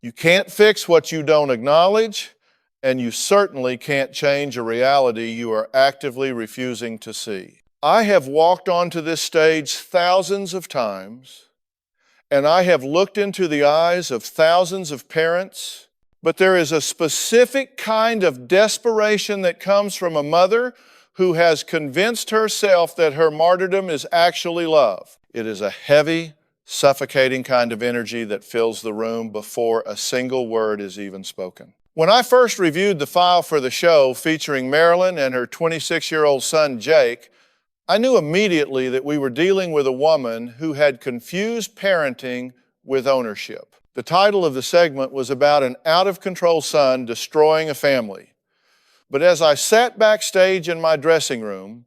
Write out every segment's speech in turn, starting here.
You can't fix what you don't acknowledge, and you certainly can't change a reality you are actively refusing to see. I have walked onto this stage thousands of times, and I have looked into the eyes of thousands of parents, but there is a specific kind of desperation that comes from a mother who has convinced herself that her martyrdom is actually love. It is a heavy, suffocating kind of energy that fills the room before a single word is even spoken. When I first reviewed the file for the show featuring Marilyn and her 26-year-old son Jake, I knew immediately that we were dealing with a woman who had confused parenting with ownership. The title of the segment was about an out-of-control son destroying a family. But as I sat backstage in my dressing room,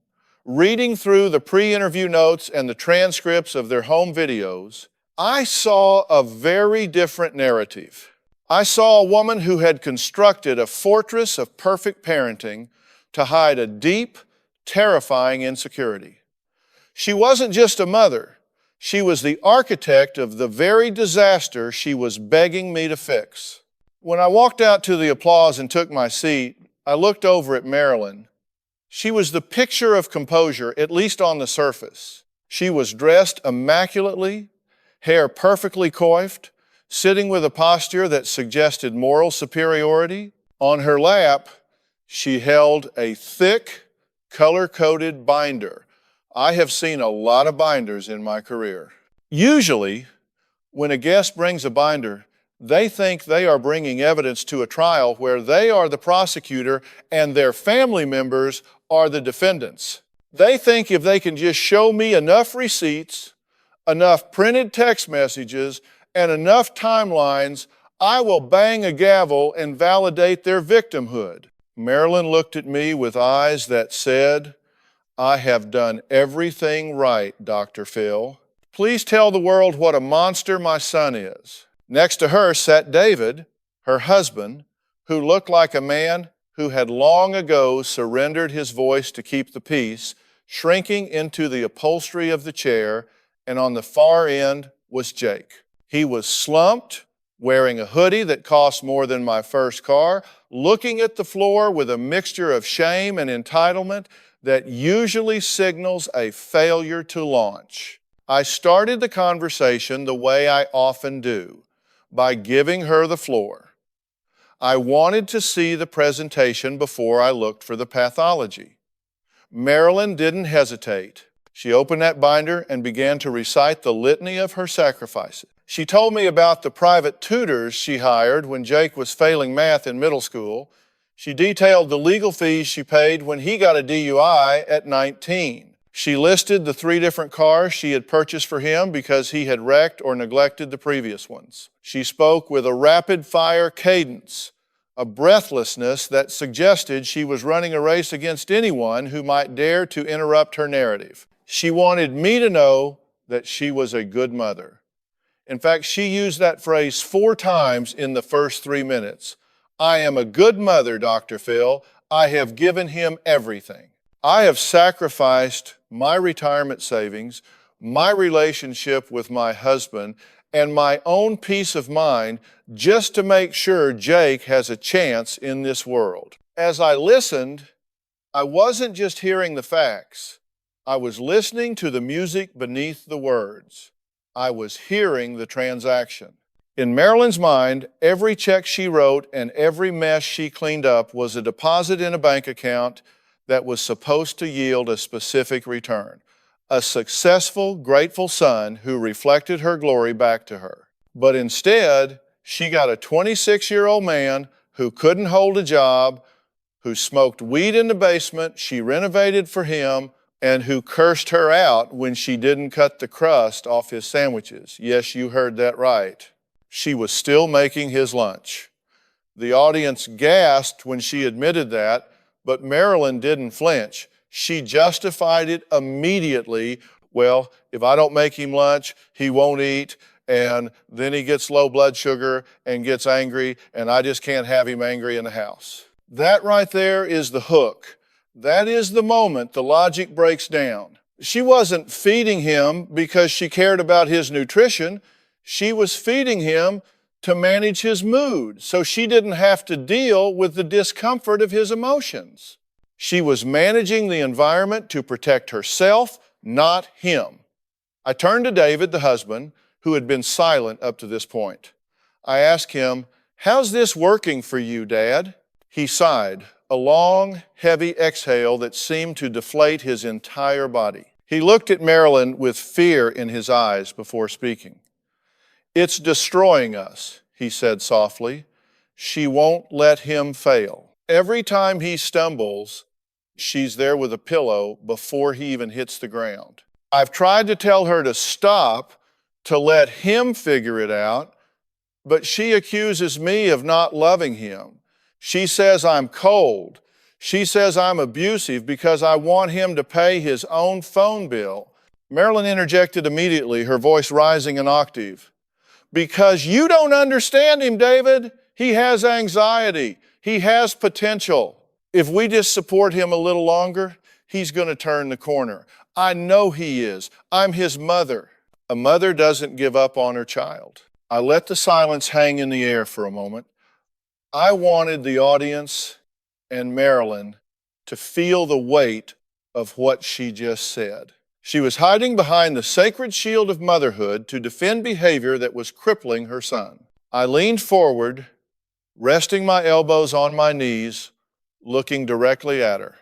reading through the pre-interview notes and the transcripts of their home videos, I saw a very different narrative. I saw a woman who had constructed a fortress of perfect parenting to hide a deep, terrifying insecurity. She wasn't just a mother. She was the architect of the very disaster she was begging me to fix. When I walked out to the applause and took my seat, I looked over at Marilyn. She was the picture of composure, at least on the surface. She was dressed immaculately, hair perfectly coiffed, sitting with a posture that suggested moral superiority. On her lap, she held a thick, color-coded binder. I have seen a lot of binders in my career. Usually, when a guest brings a binder, they think they are bringing evidence to a trial where they are the prosecutor and their family members are the defendants. They think if they can just show me enough receipts, enough printed text messages, and enough timelines, I will bang a gavel and validate their victimhood. Marilyn looked at me with eyes that said, "I have done everything right, Dr. Phil. Please tell the world what a monster my son is." Next to her sat David, her husband, who looked like a man who had long ago surrendered his voice to keep the peace, shrinking into the upholstery of the chair, and on the far end was Jake. He was slumped, wearing a hoodie that cost more than my first car, looking at the floor with a mixture of shame and entitlement that usually signals a failure to launch. I started the conversation the way I often do, by giving her the floor. I wanted to see the presentation before I looked for the pathology. Marilyn didn't hesitate. She opened that binder and began to recite the litany of her sacrifices. She told me about the private tutors she hired when Jake was failing math in middle school. She detailed the legal fees she paid when he got a DUI at 19. She listed the 3 different cars she had purchased for him because he had wrecked or neglected the previous ones. She spoke with a rapid-fire cadence, a breathlessness that suggested she was running a race against anyone who might dare to interrupt her narrative. She wanted me to know that she was a good mother. In fact, she used that phrase 4 times in the first 3 minutes. "I am a good mother, Dr. Phil. I have given him everything. I have sacrificed my retirement savings, my relationship with my husband, and my own peace of mind just to make sure Jake has a chance in this world." As I listened, I wasn't just hearing the facts. I was listening to the music beneath the words. I was hearing the transaction. In Marilyn's mind, every check she wrote and every mess she cleaned up was a deposit in a bank account that was supposed to yield a specific return. A successful, grateful son who reflected her glory back to her. But instead, she got a 26-year-old man who couldn't hold a job, who smoked weed in the basement she renovated for him, and who cursed her out when she didn't cut the crust off his sandwiches. Yes, you heard that right. She was still making his lunch. The audience gasped when she admitted that, but Marilyn didn't flinch. She justified it immediately. "Well, if I don't make him lunch, he won't eat, and then he gets low blood sugar and gets angry, and I just can't have him angry in the house." That right there is the hook. That is the moment the logic breaks down. She wasn't feeding him because she cared about his nutrition. She was feeding him to manage his mood so she didn't have to deal with the discomfort of his emotions. She was managing the environment to protect herself, not him. I turned to David, the husband, who had been silent up to this point. I asked him, "How's this working for you, Dad?" He sighed, a long, heavy exhale that seemed to deflate his entire body. He looked at Marilyn with fear in his eyes before speaking. "It's destroying us," he said softly. "She won't let him fail. Every time he stumbles, she's there with a pillow before he even hits the ground. I've tried to tell her to stop, to let him figure it out, but she accuses me of not loving him. She says I'm cold. She says I'm abusive because I want him to pay his own phone bill." Marilyn interjected immediately, her voice rising an octave. "Because you don't understand him, David. He has anxiety. He has potential. If we just support him a little longer, he's going to turn the corner. I know he is. I'm his mother." A mother doesn't give up on her child. I let the silence hang in the air for a moment. I wanted the audience and Marilyn to feel the weight of what she just said. She was hiding behind the sacred shield of motherhood to defend behavior that was crippling her son. I leaned forward, resting my elbows on my knees, looking directly at her.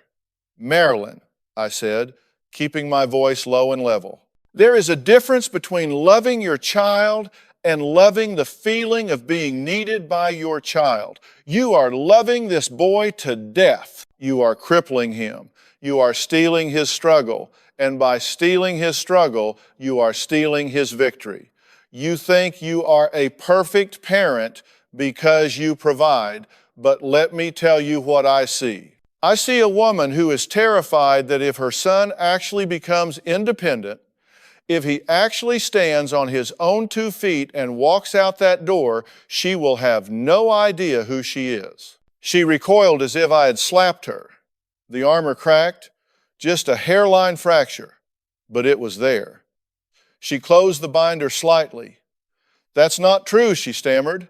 "Marilyn," I said, keeping my voice low and level, "there is a difference between loving your child and loving the feeling of being needed by your child. You are loving this boy to death. You are crippling him. You are stealing his struggle. And by stealing his struggle, you are stealing his victory. You think you are a perfect parent because you provide, but let me tell you what I see. I see a woman who is terrified that if her son actually becomes independent, if he actually stands on his own 2 feet and walks out that door, she will have no idea who she is." She recoiled as if I had slapped her. The armor cracked, just a hairline fracture, but it was there. She closed the binder slightly. "That's not true," she stammered.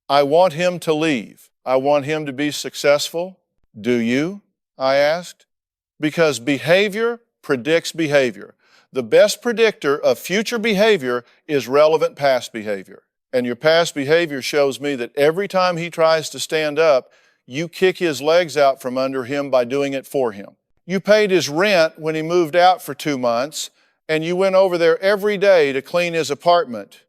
"I want him to leave. I want him to be successful." "Do you?" I asked. "Because behavior predicts behavior. The best predictor of future behavior is relevant past behavior. And your past behavior shows me that every time he tries to stand up, you kick his legs out from under him by doing it for him. You paid his rent when he moved out for 2 months, and you went over there every day to clean his apartment.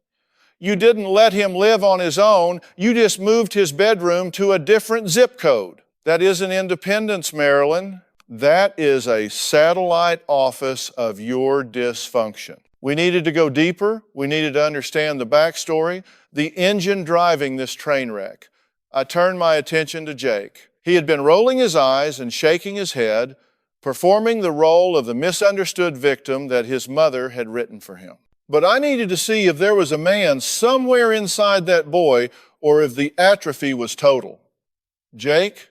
You didn't let him live on his own. You just moved his bedroom to a different zip code. That isn't independence, Marilyn. That is a satellite office of your dysfunction." We needed to go deeper. We needed to understand the backstory, the engine driving this train wreck. I turned my attention to Jake. He had been rolling his eyes and shaking his head, performing the role of the misunderstood victim that his mother had written for him. But I needed to see if there was a man somewhere inside that boy or if the atrophy was total. "Jake,"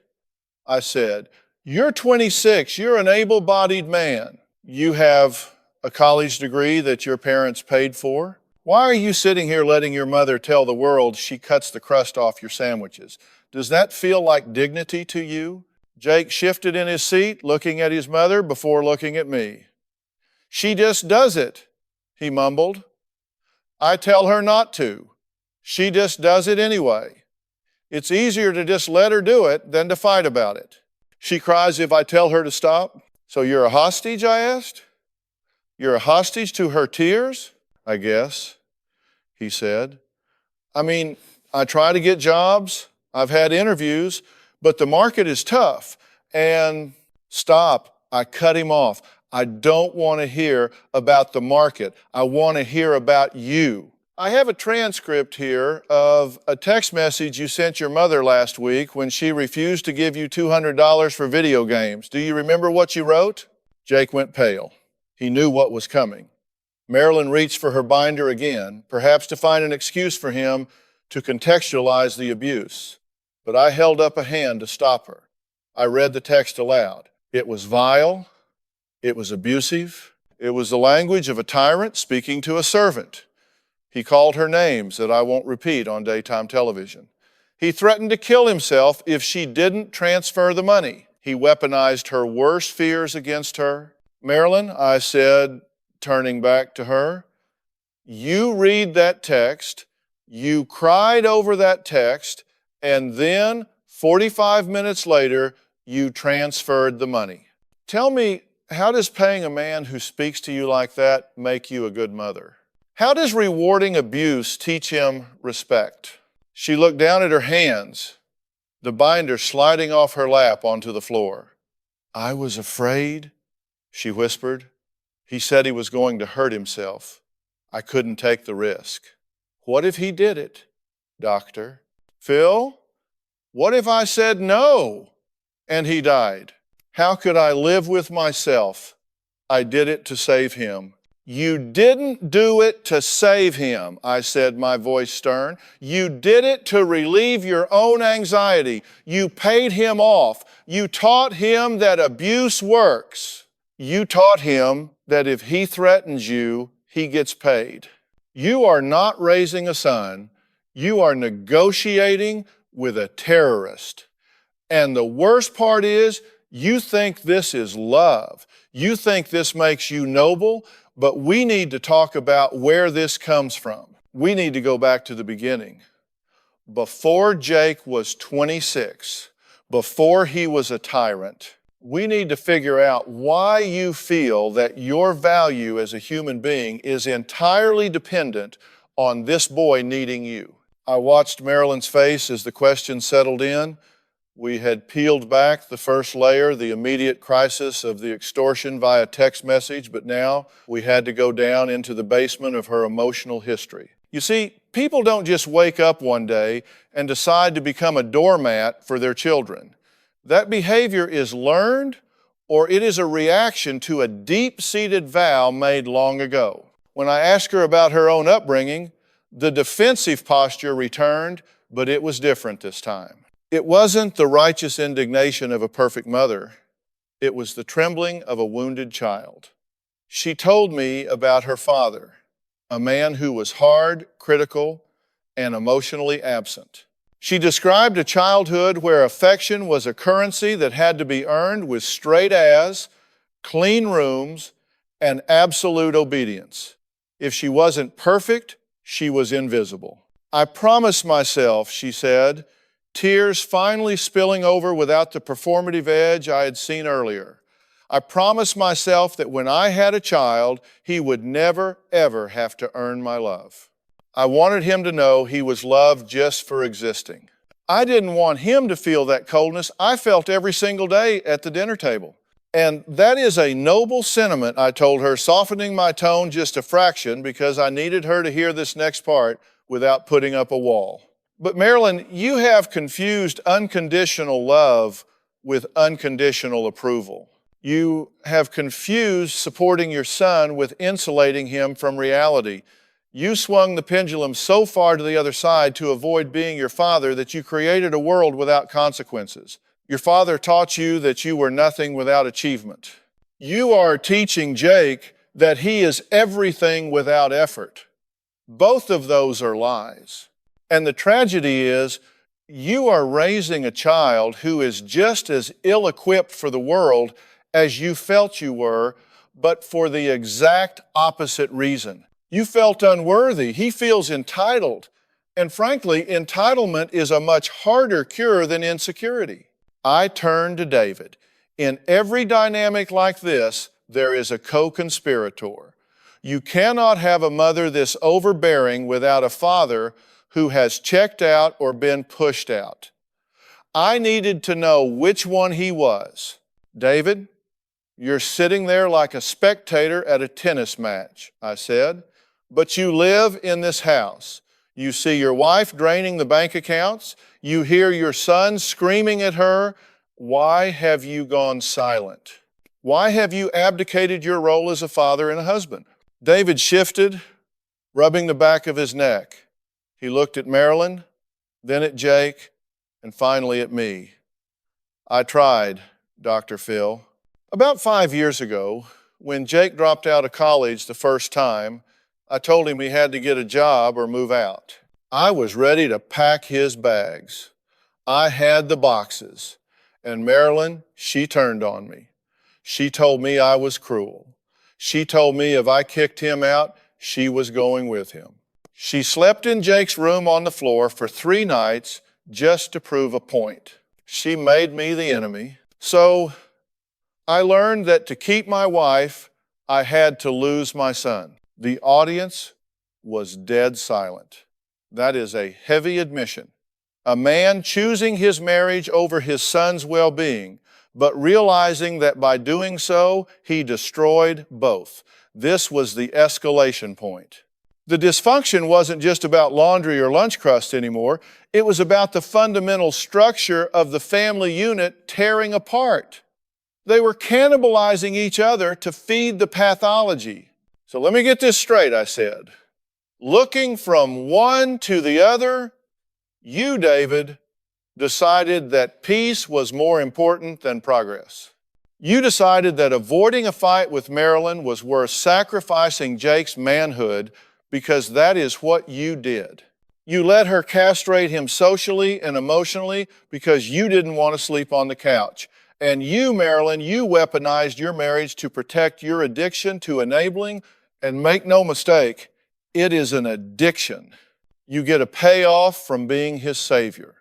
I said, "you're 26. You're an able-bodied man. You have a college degree that your parents paid for. Why are you sitting here letting your mother tell the world she cuts the crust off your sandwiches? Does that feel like dignity to you?" Jake shifted in his seat, looking at his mother before looking at me. "She just does it," he mumbled. "I tell her not to. She just does it anyway. It's easier to just let her do it than to fight about it. She cries if I tell her to stop." "So you're a hostage?" I asked. "You're a hostage to her tears?" "I guess," he said. "I mean, I try to get jobs. I've had interviews, but the market is tough. And..." "Stop." I cut him off. "I don't want to hear about the market. I want to hear about you." I have a transcript here of a text message you sent your mother last week when she refused to give you $200 for video games. Do you remember what you wrote? Jake went pale. He knew what was coming. Marilyn reached for her binder again, perhaps to find an excuse for him to contextualize the abuse. But I held up a hand to stop her. I read the text aloud. It was vile. It was abusive. It was the language of a tyrant speaking to a servant. He called her names that I won't repeat on daytime television. He threatened to kill himself if she didn't transfer the money. He weaponized her worst fears against her. Marilyn, I said, turning back to her, you read that text, you cried over that text, and then 45 minutes later, you transferred the money. Tell me, how does paying a man who speaks to you like that make you a good mother? How does rewarding abuse teach him respect? She looked down at her hands, the binder sliding off her lap onto the floor. I was afraid, she whispered. He said he was going to hurt himself. I couldn't take the risk. What if he did it, doctor? Phil, what if I said no and he died? How could I live with myself? I did it to save him. You didn't do it to save him, I said, my voice stern. You did it to relieve your own anxiety. You paid him off. You taught him that abuse works. You taught him that if he threatens you, he gets paid. You are not raising a son. You are negotiating with a terrorist. And the worst part is, you think this is love. You think this makes you noble, but we need to talk about where this comes from. We need to go back to the beginning. Before Jake was 26, before he was a tyrant, we need to figure out why you feel that your value as a human being is entirely dependent on this boy needing you. I watched Marilyn's face as the question settled in. We had peeled back the first layer, the immediate crisis of the extortion via text message, but now we had to go down into the basement of her emotional history. You see, people don't just wake up one day and decide to become a doormat for their children. That behavior is learned, or it is a reaction to a deep-seated vow made long ago. When I asked her about her own upbringing, the defensive posture returned, but it was different this time. It wasn't the righteous indignation of a perfect mother. It was the trembling of a wounded child. She told me about her father, a man who was hard, critical, and emotionally absent. She described a childhood where affection was a currency that had to be earned with straight A's, clean rooms, and absolute obedience. If she wasn't perfect, she was invisible. I promised myself, she said, tears finally spilling over without the performative edge I had seen earlier. I promised myself that when I had a child, he would never, ever have to earn my love. I wanted him to know he was loved just for existing. I didn't want him to feel that coldness I felt every single day at the dinner table. And that is a noble sentiment, I told her, softening my tone just a fraction because I needed her to hear this next part without putting up a wall. But Marilyn, you have confused unconditional love with unconditional approval. You have confused supporting your son with insulating him from reality. You swung the pendulum so far to the other side to avoid being your father that you created a world without consequences. Your father taught you that you were nothing without achievement. You are teaching Jake that he is everything without effort. Both of those are lies. And the tragedy is, you are raising a child who is just as ill-equipped for the world as you felt you were, but for the exact opposite reason. You felt unworthy. He feels entitled. And frankly, entitlement is a much harder cure than insecurity. I turn to David. In every dynamic like this, there is a co-conspirator. You cannot have a mother this overbearing without a father who has checked out or been pushed out. I needed to know which one he was. David, you're sitting there like a spectator at a tennis match, I said, but you live in this house. You see your wife draining the bank accounts. You hear your son screaming at her. Why have you gone silent? Why have you abdicated your role as a father and a husband? David shifted, rubbing the back of his neck. He looked at Marilyn, then at Jake, and finally at me. I tried, Dr. Phil. About 5 years ago, when Jake dropped out of college the first time, I told him he had to get a job or move out. I was ready to pack his bags. I had the boxes. And Marilyn, she turned on me. She told me I was cruel. She told me if I kicked him out, she was going with him. She slept in Jake's room on the floor for 3 nights just to prove a point. She made me the enemy. So I learned that to keep my wife, I had to lose my son. The audience was dead silent. That is a heavy admission. A man choosing his marriage over his son's well-being, but realizing that by doing so, he destroyed both. This was the escalation point. The dysfunction wasn't just about laundry or lunch crust anymore. It was about the fundamental structure of the family unit tearing apart. They were cannibalizing each other to feed the pathology. So let me get this straight, I said. Looking from one to the other, you, David, decided that peace was more important than progress. You decided that avoiding a fight with Marilyn was worth sacrificing Jake's manhood because that is what you did. You let her castrate him socially and emotionally because you didn't want to sleep on the couch. And you, Marilyn, you weaponized your marriage to protect your addiction to enabling. And make no mistake, it is an addiction. You get a payoff from being his savior.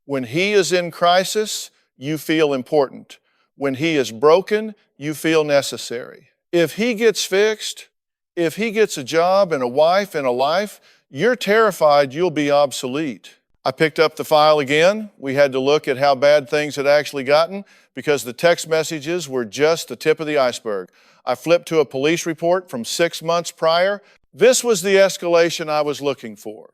When he is in crisis, you feel important. When he is broken, you feel necessary. If he gets fixed, if he gets a job and a wife and a life, you're terrified you'll be obsolete. I picked up the file again. We had to look at how bad things had actually gotten because the text messages were just the tip of the iceberg. I flipped to a police report from 6 months prior. This was the escalation I was looking for.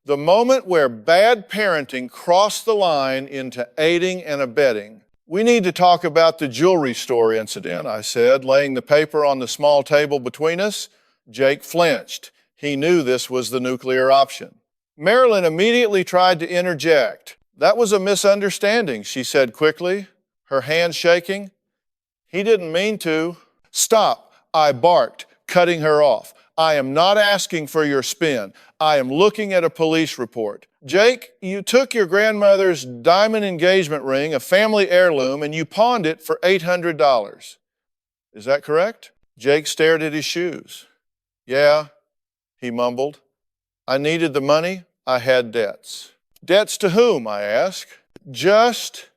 The moment where bad parenting crossed the line into aiding and abetting. We need to talk about the jewelry store incident, I said, laying the paper on the small table between us. Jake flinched. He knew this was the nuclear option. Marilyn immediately tried to interject. That was a misunderstanding, she said quickly, her hand shaking. He didn't mean to. Stop, I barked, cutting her off. I am not asking for your spin. I am looking at a police report. Jake, you took your grandmother's diamond engagement ring, a family heirloom, and you pawned it for $800. Is that correct? Jake stared at his shoes. Yeah, he mumbled. I needed the money. I had debts. Debts to whom, I asked. Just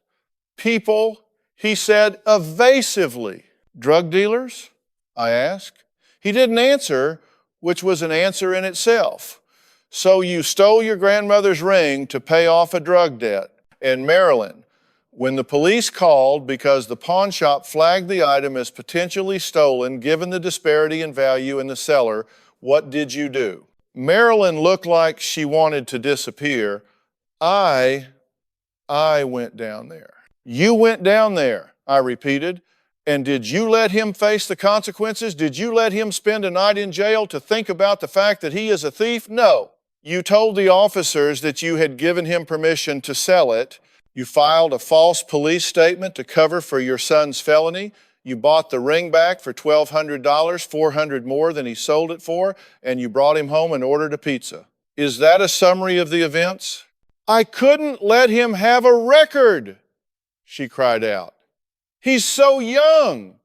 people, he said evasively. Drug dealers? I asked. He didn't answer, which was an answer in itself. So you stole your grandmother's ring to pay off a drug debt. And Marilyn, when the police called because the pawn shop flagged the item as potentially stolen, given the disparity in value in the seller, what did you do? Marilyn looked like she wanted to disappear. I went down there. You went down there, I repeated. And did you let him face the consequences? Did you let him spend a night in jail to think about the fact that he is a thief? No. You told the officers that you had given him permission to sell it. You filed a false police statement to cover for your son's felony. You bought the ring back for $1,200, $400 more than he sold it for, and you brought him home and ordered a pizza. Is that a summary of the events? I couldn't let him have a record, she cried out. He's so young.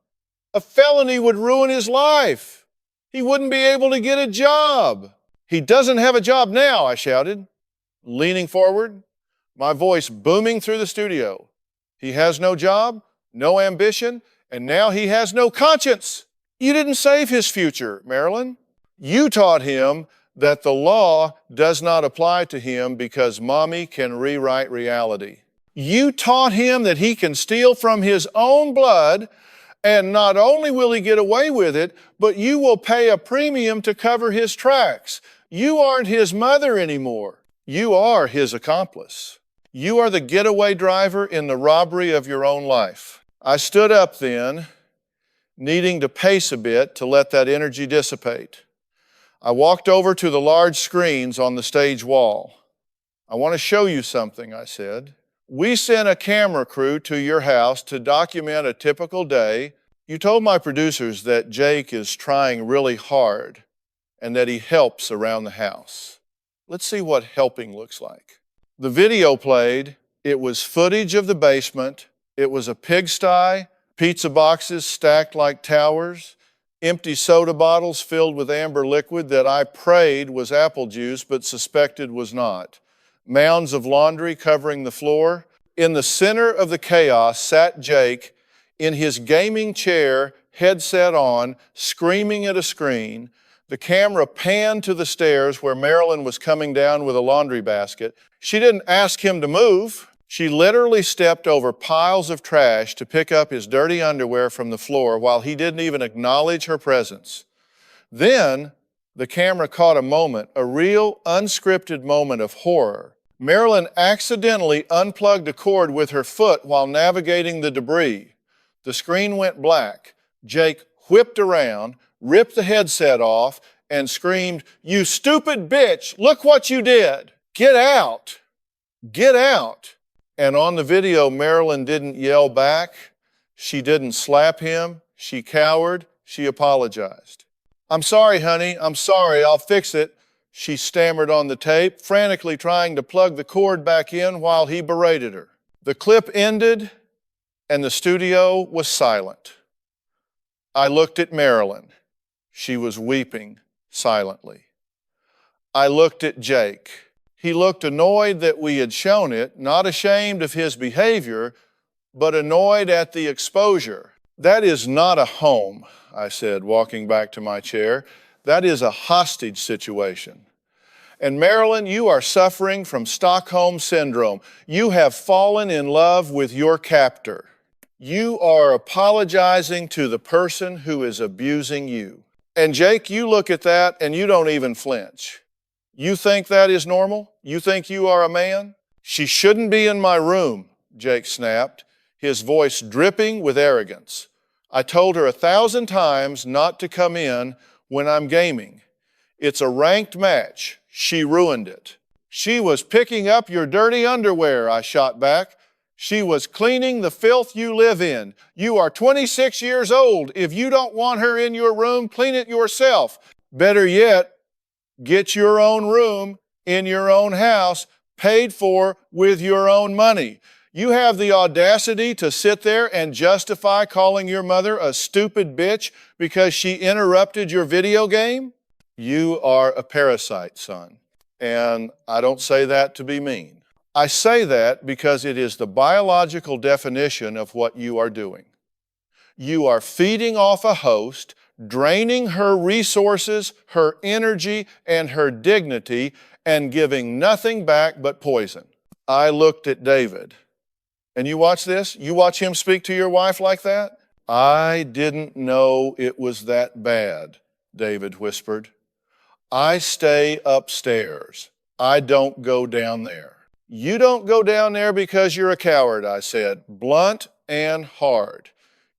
A felony would ruin his life. He wouldn't be able to get a job. He doesn't have a job now, I shouted, leaning forward, my voice booming through the studio. He has no job, no ambition, and now he has no conscience. You didn't save his future, Marilyn. You taught him that the law does not apply to him because mommy can rewrite reality. You taught him that he can steal from his own blood, and not only will he get away with it, but you will pay a premium to cover his tracks. You aren't his mother anymore. You are his accomplice. You are the getaway driver in the robbery of your own life. I stood up then, needing to pace a bit to let that energy dissipate. I walked over to the large screens on the stage wall. I want to show you something, I said. We sent a camera crew to your house to document a typical day. You told my producers that Jake is trying really hard, and that he helps around the house. Let's see what helping looks like. The video played. It was footage of the basement. It was a pigsty, pizza boxes stacked like towers, empty soda bottles filled with amber liquid that I prayed was apple juice but suspected was not, mounds of laundry covering the floor. In the center of the chaos sat Jake in his gaming chair, headset on, screaming at a screen. The camera panned to the stairs where Marilyn was coming down with a laundry basket. She didn't ask him to move. She literally stepped over piles of trash to pick up his dirty underwear from the floor while he didn't even acknowledge her presence. Then the camera caught a moment, a real unscripted moment of horror. Marilyn accidentally unplugged a cord with her foot while navigating the debris. The screen went black. Jake whipped around, ripped the headset off, and screamed, "You stupid bitch, look what you did! Get out! Get out!" And on the video, Marilyn didn't yell back. She didn't slap him. She cowered. She apologized. "I'm sorry, honey. I'm sorry. I'll fix it," she stammered on the tape, frantically trying to plug the cord back in while he berated her. The clip ended, and the studio was silent. I looked at Marilyn. She was weeping silently. I looked at Jake. He looked annoyed that we had shown it, not ashamed of his behavior, but annoyed at the exposure. "That is not a home," I said, walking back to my chair. "That is a hostage situation. And Marilyn, you are suffering from Stockholm Syndrome. You have fallen in love with your captor. You are apologizing to the person who is abusing you." And Jake, you look at that and you don't even flinch. You think that is normal? You think you are a man? "She shouldn't be in my room," Jake snapped, his voice dripping with arrogance. "I told her 1,000 times not to come in when I'm gaming. It's a ranked match. She ruined it." "She was picking up your dirty underwear," I shot back. "She was cleaning the filth you live in. You are 26 years old. If you don't want her in your room, clean it yourself. Better yet, get your own room in your own house, paid for with your own money. You have the audacity to sit there and justify calling your mother a stupid bitch because she interrupted your video game? You are a parasite, son. And I don't say that to be mean. I say that because it is the biological definition of what you are doing. You are feeding off a host, draining her resources, her energy, and her dignity, and giving nothing back but poison. I looked at David. And you watch this? You watch him speak to your wife like that? "I didn't know it was that bad," David whispered. "I stay upstairs. I don't go down there." "You don't go down there because you're a coward," I said, blunt and hard.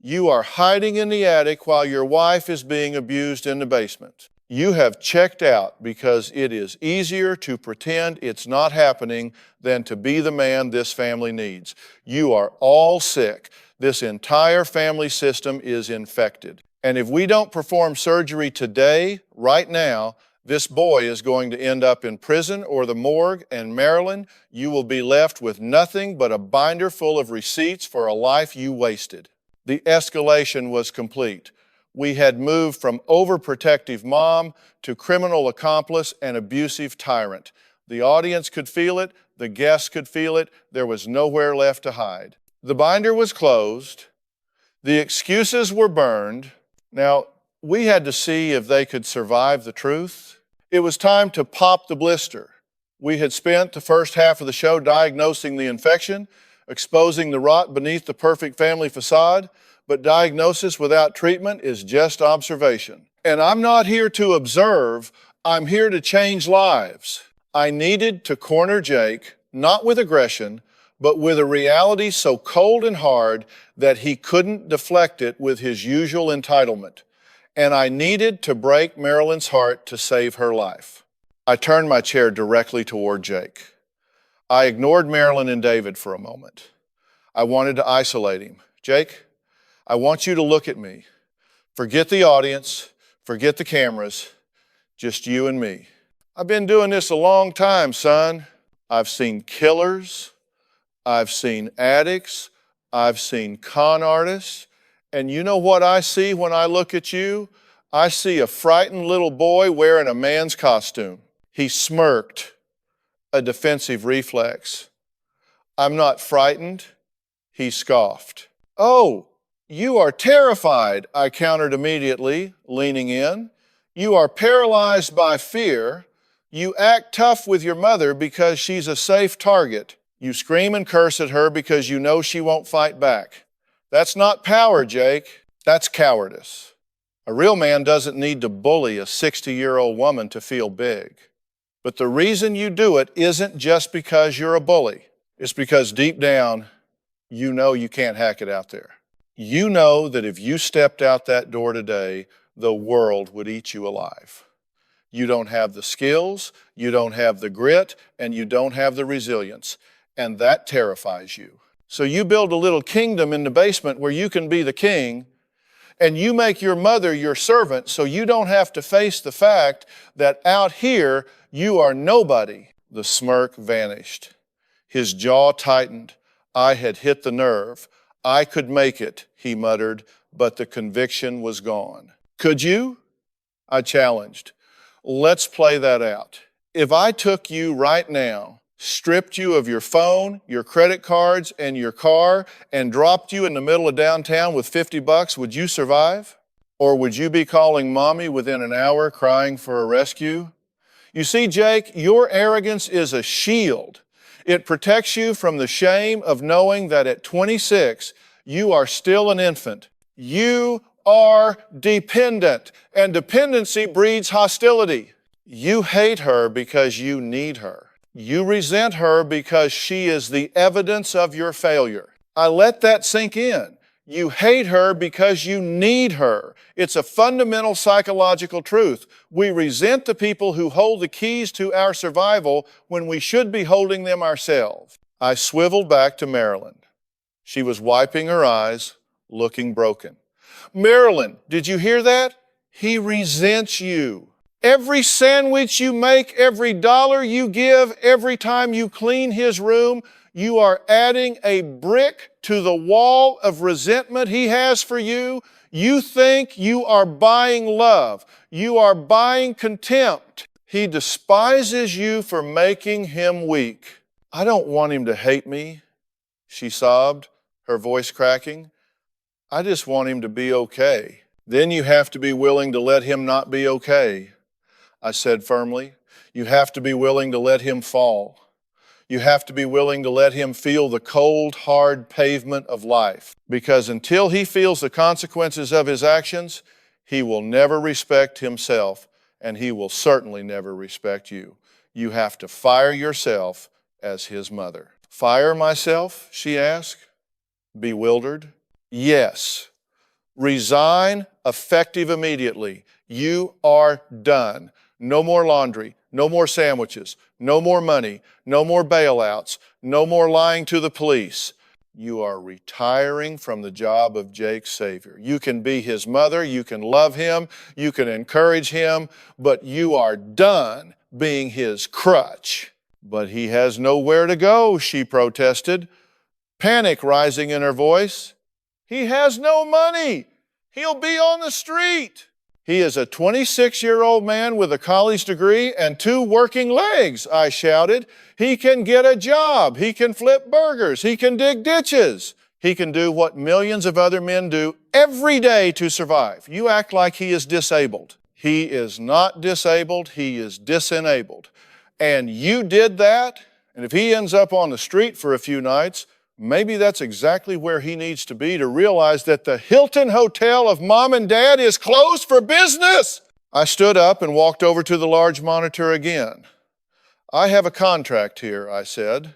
"You are hiding in the attic while your wife is being abused in the basement. You have checked out because it is easier to pretend it's not happening than to be the man this family needs. You are all sick. This entire family system is infected. And if we don't perform surgery today, right now, this boy is going to end up in prison or the morgue, and Marilyn, you will be left with nothing but a binder full of receipts for a life you wasted." The escalation was complete. We had moved from overprotective mom to criminal accomplice and abusive tyrant. The audience could feel it. The guests could feel it. There was nowhere left to hide. The binder was closed. The excuses were burned. Now, we had to see if they could survive the truth. It was time to pop the blister. We had spent the first half of the show diagnosing the infection, exposing the rot beneath the perfect family facade, but diagnosis without treatment is just observation. And I'm not here to observe, I'm here to change lives. I needed to corner Jake, not with aggression, but with a reality so cold and hard that he couldn't deflect it with his usual entitlement. And I needed to break Marilyn's heart to save her life. I turned my chair directly toward Jake. I ignored Marilyn and David for a moment. I wanted to isolate him. "Jake, I want you to look at me. Forget the audience, forget the cameras. Just you and me. I've been doing this a long time, son. I've seen killers. I've seen addicts. I've seen con artists. And you know what I see when I look at you? I see a frightened little boy wearing a man's costume. He smirked, a defensive reflex. I'm not frightened. He scoffed. Oh, you are terrified, I countered immediately, leaning in. You are paralyzed by fear. You act tough with your mother because she's a safe target. You scream and curse at her because you know she won't fight back. That's not power, Jake. That's cowardice. A real man doesn't need to bully a 60-year-old woman to feel big. But the reason you do it isn't just because you're a bully. It's because deep down, you know you can't hack it out there. You know that if you stepped out that door today, the world would eat you alive. You don't have the skills, you don't have the grit, and you don't have the resilience. And that terrifies you. So you build a little kingdom in the basement where you can be the king, and you make your mother your servant so you don't have to face the fact that out here you are nobody. The smirk vanished. His jaw tightened. I had hit the nerve. I could make it, he muttered, but the conviction was gone. Could you? I challenged. Let's play that out. If I took you right now, stripped you of your phone, your credit cards, and your car, and dropped you in the middle of downtown with $50, would you survive? Or would you be calling mommy within an hour crying for a rescue? You see, Jake, your arrogance is a shield. It protects you from the shame of knowing that at 26, you are still an infant. You are dependent, and dependency breeds hostility. You hate her because you need her. You resent her because she is the evidence of your failure. I let that sink in. You hate her because you need her. It's a fundamental psychological truth. We resent the people who hold the keys to our survival when we should be holding them ourselves. I swiveled back to Marilyn. She was wiping her eyes, looking broken. Marilyn, did you hear that? He resents you. Every sandwich you make, every dollar you give, every time you clean his room, you are adding a brick to the wall of resentment he has for you. You think you are buying love. You are buying contempt. He despises you for making him weak. I don't want him to hate me, she sobbed, her voice cracking. I just want him to be okay. Then you have to be willing to let him not be okay, I said firmly. You have to be willing to let him fall. You have to be willing to let him feel the cold, hard pavement of life. Because until he feels the consequences of his actions, he will never respect himself, and he will certainly never respect you. You have to fire yourself as his mother. Fire myself? She asked, bewildered. Yes. Resign, effective immediately. You are done. No more laundry, no more sandwiches, no more money, no more bailouts, no more lying to the police. You are retiring from the job of Jake's Savior. You can be his mother, you can love him, you can encourage him, but you are done being his crutch. But he has nowhere to go, she protested, panic rising in her voice. He has no money. He'll be on the street. He is a 26-year-old man with a college degree and 2 working legs, I shouted. He can get a job. He can flip burgers. He can dig ditches. He can do what millions of other men do every day to survive. You act like he is disabled. He is not disabled. He is disenabled. And you did that, and if he ends up on the street for a few nights, maybe that's exactly where he needs to be to realize that the Hilton Hotel of Mom and Dad is closed for business. I stood up and walked over to the large monitor again. I have a contract here, I said.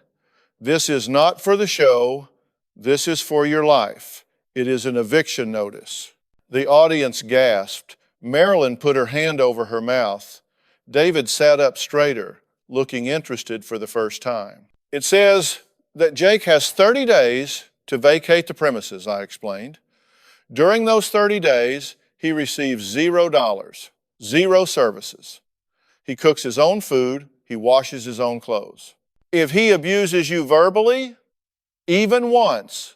This is not for the show. This is for your life. It is an eviction notice. The audience gasped. Marilyn put her hand over her mouth. David sat up straighter, looking interested for the first time. It says that Jake has 30 days to vacate the premises, I explained. During those 30 days, he receives $0, 0 services. He cooks his own food. He washes his own clothes. If he abuses you verbally, even once,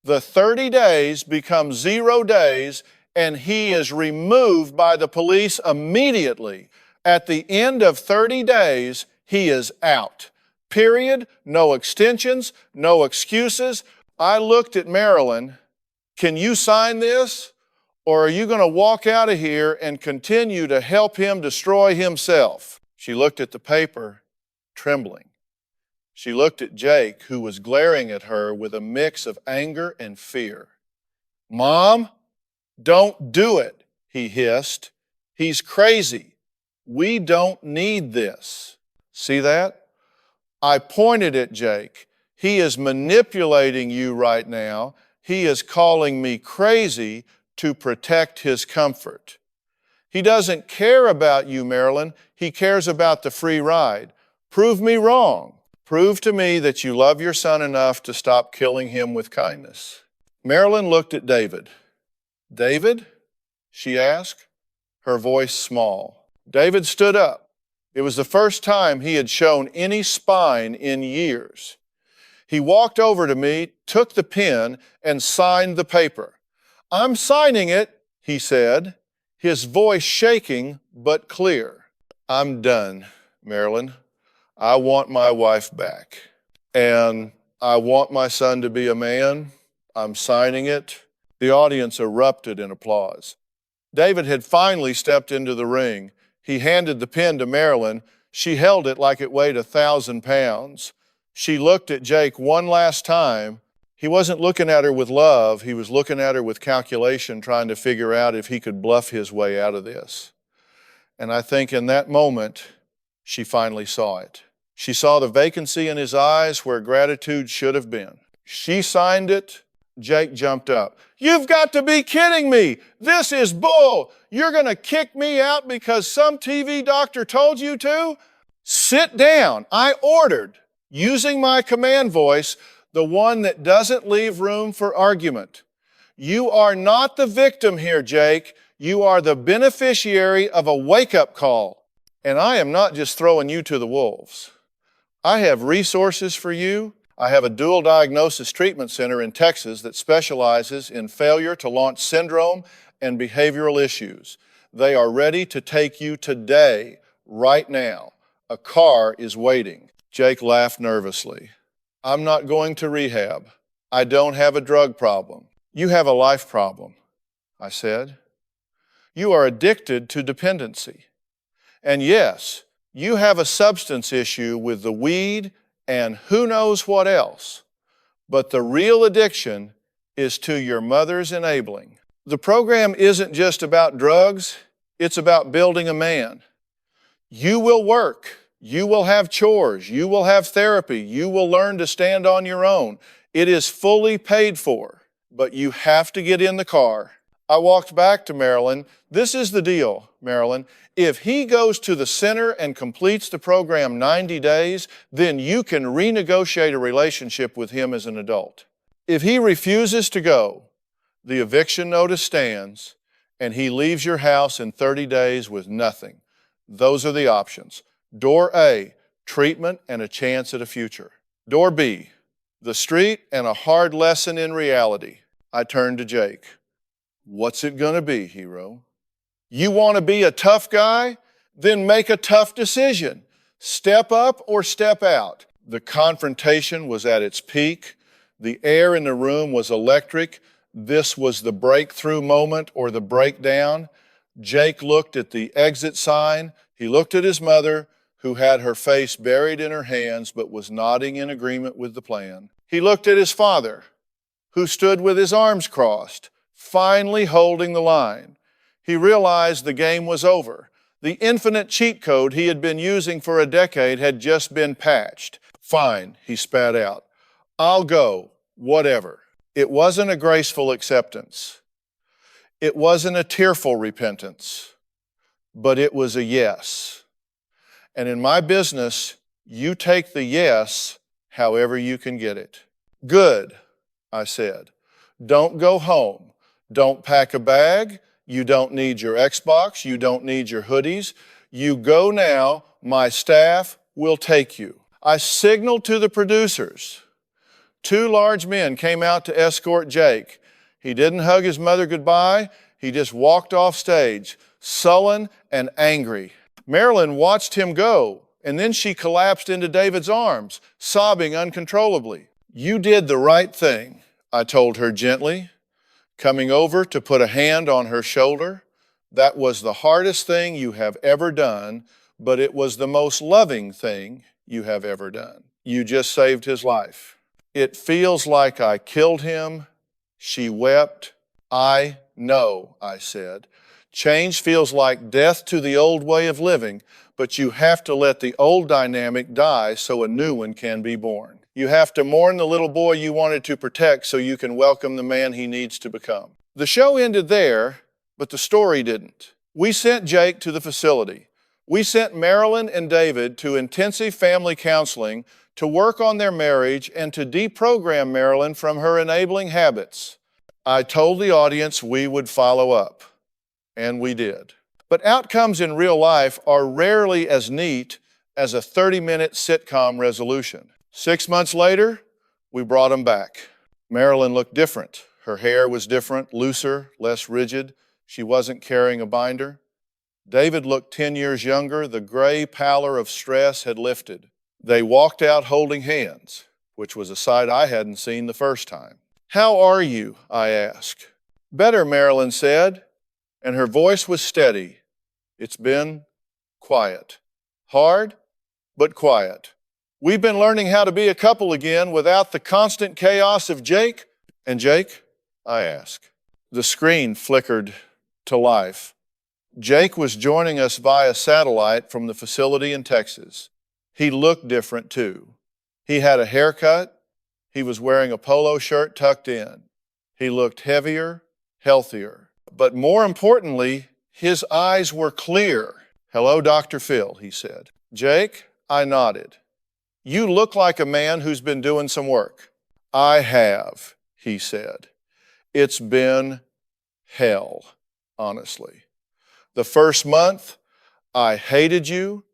the 30 days become 0 days, and he is removed by the police immediately. At the end of 30 days, he is out. Period. No extensions, no excuses. I looked at Marilyn. Can you sign this? Or are you going to walk out of here and continue to help him destroy himself? She looked at the paper, trembling. She looked at Jake, who was glaring at her with a mix of anger and fear. Mom, don't do it, he hissed. He's crazy. We don't need this. See that? I pointed at Jake. He is manipulating you right now. He is calling me crazy to protect his comfort. He doesn't care about you, Marilyn. He cares about the free ride. Prove me wrong. Prove to me that you love your son enough to stop killing him with kindness. Marilyn looked at David. David? She asked, her voice small. David stood up. It was the first time he had shown any spine in years. He walked over to me, took the pen, and signed the paper. I'm signing it, he said, his voice shaking but clear. I'm done, Marilyn. I want my wife back. And I want my son to be a man. I'm signing it. The audience erupted in applause. David had finally stepped into the ring. He handed the pen to Marilyn. She held it like it weighed 1,000 pounds. She looked at Jake one last time. He wasn't looking at her with love. He was looking at her with calculation, trying to figure out if he could bluff his way out of this. And I think in that moment, she finally saw it. She saw the vacancy in his eyes where gratitude should have been. She signed it. Jake jumped up. You've got to be kidding me. This is bull. You're going to kick me out because some TV doctor told you to? Sit down. I ordered, using my command voice, the one that doesn't leave room for argument. You are not the victim here, Jake. You are the beneficiary of a wake-up call. And I am not just throwing you to the wolves. I have resources for you. I have a dual diagnosis treatment center in Texas that specializes in failure to launch syndrome and behavioral issues. They are ready to take you today, right now. A car is waiting. Jake laughed nervously. I'm not going to rehab. I don't have a drug problem. You have a life problem, I said. You are addicted to dependency. And yes, you have a substance issue with the weed and who knows what else. But the real addiction is to your mother's enabling. The program isn't just about drugs, it's about building a man. You will work. You will have chores. You will have therapy. You will learn to stand on your own. It is fully paid for, but you have to get in the car. I walked back to Marilyn. This is the deal, Marilyn. If he goes to the center and completes the program 90 days, then you can renegotiate a relationship with him as an adult. If he refuses to go, the eviction notice stands, and he leaves your house in 30 days with nothing. Those are the options. Door A, treatment and a chance at a future. Door B, the street and a hard lesson in reality. I turned to Jake. What's it gonna be, hero? You want to be a tough guy? Then make a tough decision. Step up or step out. The confrontation was at its peak. The air in the room was electric. This was the breakthrough moment or the breakdown. Jake looked at the exit sign. He looked at his mother, who had her face buried in her hands but was nodding in agreement with the plan. He looked at his father, who stood with his arms crossed, finally holding the line. He realized the game was over. The infinite cheat code he had been using for a decade had just been patched. Fine, he spat out. I'll go, whatever. It wasn't a graceful acceptance. It wasn't a tearful repentance, but it was a yes. And in my business, you take the yes however you can get it. Good, I said. Don't go home. Don't pack a bag. You don't need your Xbox. You don't need your hoodies. You go now, my staff will take you. I signaled to the producers. 2 large men came out to escort Jake. He didn't hug his mother goodbye. He just walked off stage, sullen and angry. Marilyn watched him go, and then she collapsed into David's arms, sobbing uncontrollably. You did the right thing, I told her gently, coming over to put a hand on her shoulder. That was the hardest thing you have ever done, but it was the most loving thing you have ever done. You just saved his life. It feels like I killed him. She wept. I know, I said. Change feels like death to the old way of living, but you have to let the old dynamic die so a new one can be born. You have to mourn the little boy you wanted to protect so you can welcome the man he needs to become. The show ended there, but the story didn't. We sent Jake to the facility. We sent Marilyn and David to intensive family counseling to work on their marriage and to deprogram Marilyn from her enabling habits. I told the audience we would follow up, and we did. But outcomes in real life are rarely as neat as a 30-minute sitcom resolution. 6 months later, we brought them back. Marilyn looked different. Her hair was different, looser, less rigid. She wasn't carrying a binder. David looked 10 years younger. The gray pallor of stress had lifted. They walked out holding hands, which was a sight I hadn't seen the first time. How are you? I asked. Better, Marilyn said, and her voice was steady. It's been quiet. Hard, but quiet. We've been learning how to be a couple again without the constant chaos of Jake. And Jake? I asked. The screen flickered to life. Jake was joining us via satellite from the facility in Texas. He looked different too. He had a haircut. He was wearing a polo shirt tucked in. He looked heavier, healthier. But more importantly, his eyes were clear. Hello, Dr. Phil, he said. Jake, I nodded. You look like a man who's been doing some work. I have, he said. It's been hell, honestly. The first month, I hated you.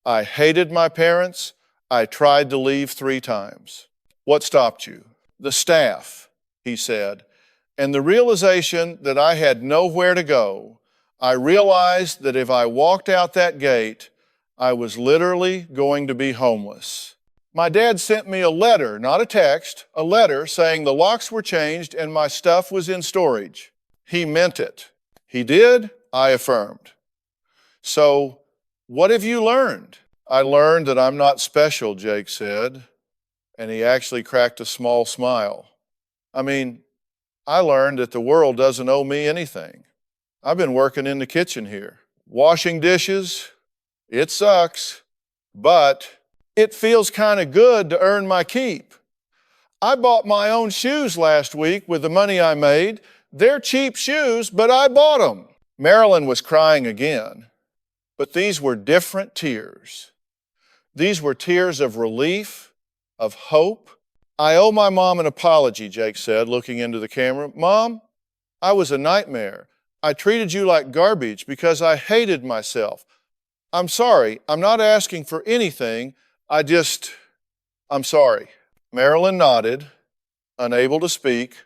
I hated my parents. I tried to leave 3 times. What stopped you? The staff, he said, and the realization that I had nowhere to go. I realized that if I walked out that gate, I was literally going to be homeless. My dad sent me a letter, not a text, a letter saying the locks were changed and my stuff was in storage. He meant it. He did, I affirmed. So, what have you learned? I learned that I'm not special, Jake said, and he actually cracked a small smile. I learned that the world doesn't owe me anything. I've been working in the kitchen here. Washing dishes, it sucks, but it feels kind of good to earn my keep. I bought my own shoes last week with the money I made. They're cheap shoes, but I bought them. Marilyn was crying again, but these were different tears. These were tears of relief, of hope. I owe my mom an apology, Jake said, looking into the camera. Mom, I was a nightmare. I treated you like garbage because I hated myself. I'm sorry. I'm not asking for anything. I'm sorry. Marilyn nodded, unable to speak,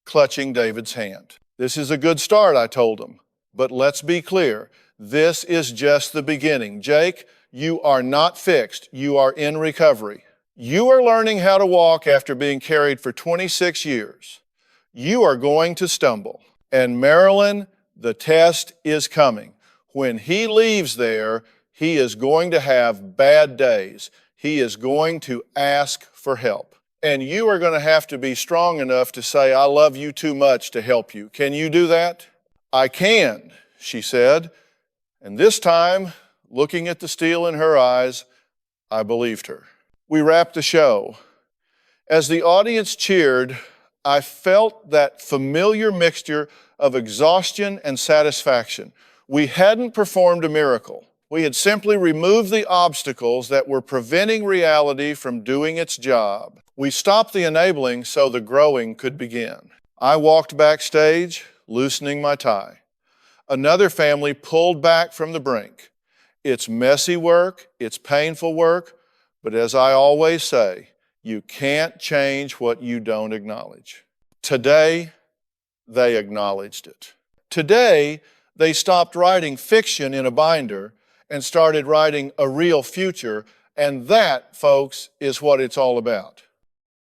clutching David's hand. This is a good start, I told him. But let's be clear. This is just the beginning. Jake, you are not fixed. You are in recovery. You are learning how to walk after being carried for 26 years. You are going to stumble. And Marilyn, the test is coming. When he leaves there, he is going to have bad days. He is going to ask for help. And you are going to have to be strong enough to say, I love you too much to help you. Can you do that? I can, she said. And this time, looking at the steel in her eyes, I believed her. We wrapped the show. As the audience cheered, I felt that familiar mixture of exhaustion and satisfaction. We hadn't performed a miracle. We had simply removed the obstacles that were preventing reality from doing its job. We stopped the enabling so the growing could begin. I walked backstage, loosening my tie. Another family pulled back from the brink. It's messy work, it's painful work, but as I always say, you can't change what you don't acknowledge. Today, they acknowledged it. Today, they stopped writing fiction in a binder and started writing a real future, and that, folks, is what it's all about.